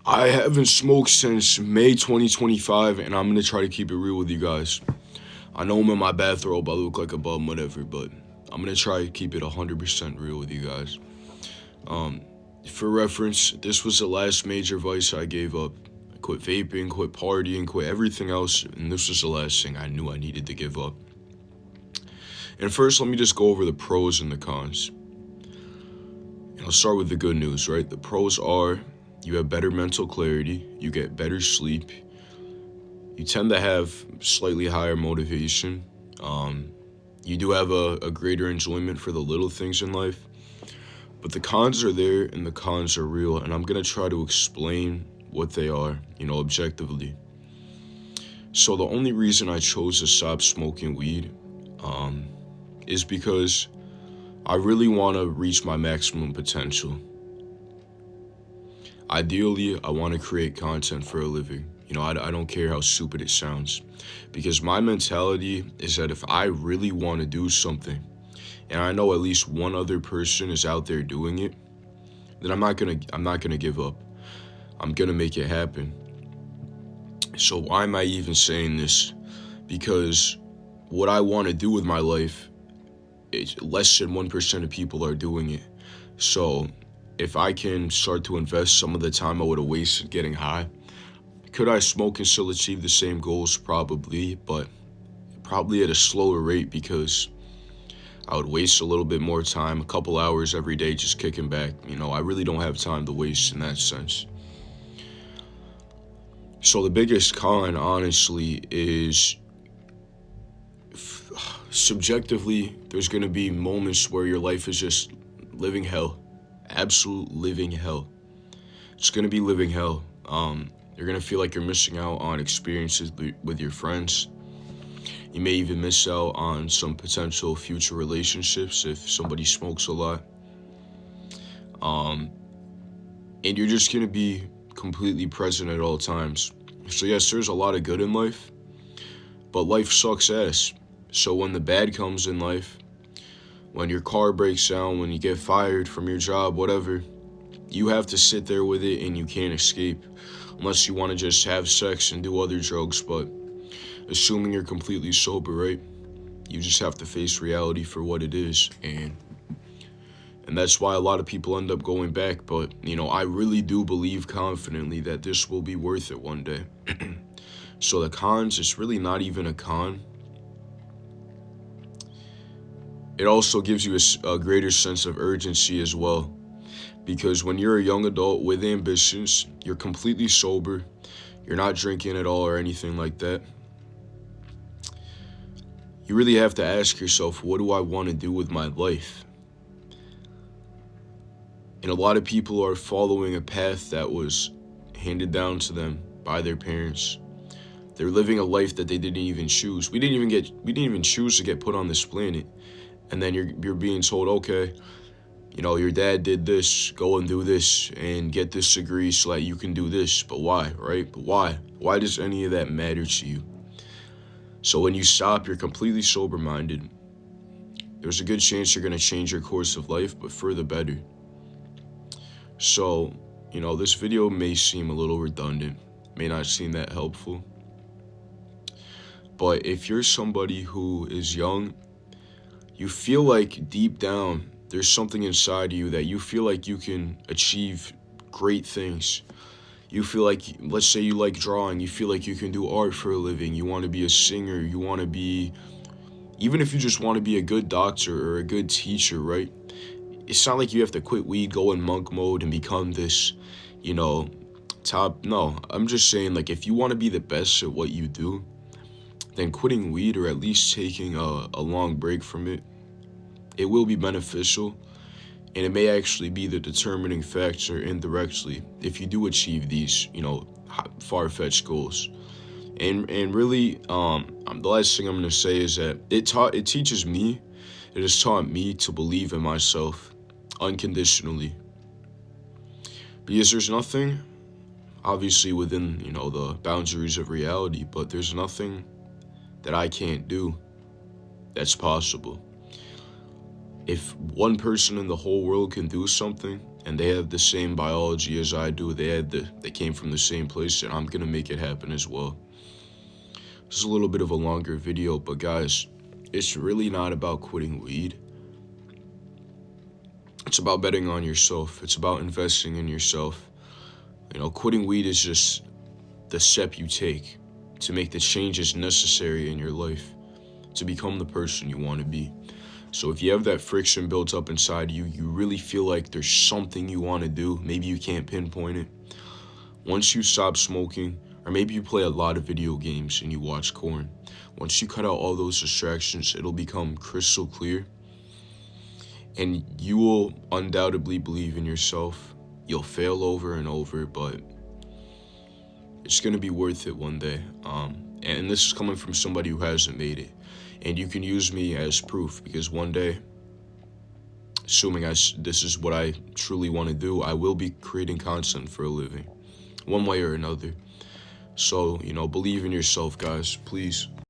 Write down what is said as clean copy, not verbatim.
I haven't smoked since May 2025, and I'm gonna try to keep it real with you guys. I know I'm in my bathrobe, I look like a bum, whatever, but I'm gonna try to keep it 100% real with you guys. Um, for reference, this was the last major vice I gave up. I quit vaping, quit partying, quit everything else, and this was the last thing I knew I needed to give up. And first, let me just go over the pros and the cons. And I'll start with the good news, right? The pros are you have better mental clarity, you get better sleep, you tend to have slightly higher motivation. Um, you do have a greater enjoyment for the little things in life. But the cons are there and the cons are real, and I'm going to try to explain what they are, objectively. So the only reason I chose to stop smoking weed is because I really want to reach my maximum potential. Ideally, I want to create content for a living. I don't care how stupid it sounds, because my mentality is that if I really want to do something, and I know at least one other person is out there doing it, then I'm not gonna give up. I'm gonna make it happen. So why am I even saying this? Because what I want to do with my life, less than 1% of people are doing it. So if I can start to invest some of the time I would have wasted getting high, could I smoke and still achieve the same goals? Probably, but probably at a slower rate, because I would waste a little bit more time, a couple hours every day just kicking back. I really don't have time to waste in that sense. So the biggest con, honestly, is subjectively, there's going to be moments where your life is just living hell. Absolute living hell. It's going to be living hell. You're going to feel like you're missing out on experiences with your friends. You may even miss out on some potential future relationships if somebody smokes a lot. And you're just going to be completely present at all times. So yes, there's a lot of good in life, but life sucks ass. So when the bad comes in life, when your car breaks down, when you get fired from your job, whatever, you have to sit there with it and you can't escape. Unless you want to just have sex and do other drugs, but assuming you're completely sober, right? You just have to face reality for what it is, and that's why a lot of people end up going back. But, I really do believe confidently that this will be worth it one day. So the cons, it's really not even a con. It also gives you a greater sense of urgency as well. Because when you're a young adult with ambitions, you're completely sober, you're not drinking at all or anything like that, you really have to ask yourself, what do I want to do with my life? And a lot of people are following a path that was handed down to them by their parents. They're living a life that they didn't even choose. We didn't even choose to get put on this planet. And then you're being told, okay, your dad did this, go and do this and get this degree so that you can do this. But why, right? But why? Why does any of that matter to you? So when you stop, you're completely sober-minded. There's a good chance you're going to change your course of life, but for the better. So, this video may seem a little redundant, may not seem that helpful. But if you're somebody who is young, you feel like deep down, there's something inside you that you feel like you can achieve great things. You feel like, let's say you like drawing, you feel like you can do art for a living, you want to be a singer, you want to be, even if you just want to be a good doctor or a good teacher, right? It's not like you have to quit weed, go in monk mode and become this, no, I'm just saying, like, if you want to be the best at what you do, then quitting weed or at least taking a long break from it, it will be beneficial, and it may actually be the determining factor indirectly if you do achieve these, far-fetched goals. And really, the last thing I'm gonna say is that it has taught me to believe in myself unconditionally. Because there's nothing, obviously within, the boundaries of reality, but there's nothing that I can't do that's possible. If one person in the whole world can do something, and they have the same biology as I do. They came from the same place, and I'm gonna make it happen as well. This is a little bit of a longer video, but guys, it's really not about quitting weed. It's about betting on yourself. It's about investing in yourself. You know, quitting weed is just the step you take to make the changes necessary in your life to become the person you want to be. So if you have that friction built up inside you, you really feel like there's something you want to do, maybe you can't pinpoint it. Once you stop smoking, or maybe you play a lot of video games and you watch Korn, once you cut out all those distractions, it'll become crystal clear. And you will undoubtedly believe in yourself. You'll fail over and over, but it's going to be worth it one day. And this is coming from somebody who hasn't made it. And you can use me as proof, because one day, assuming this is what I truly want to do, I will be creating content for a living, one way or another. So, you know, believe in yourself, guys, please.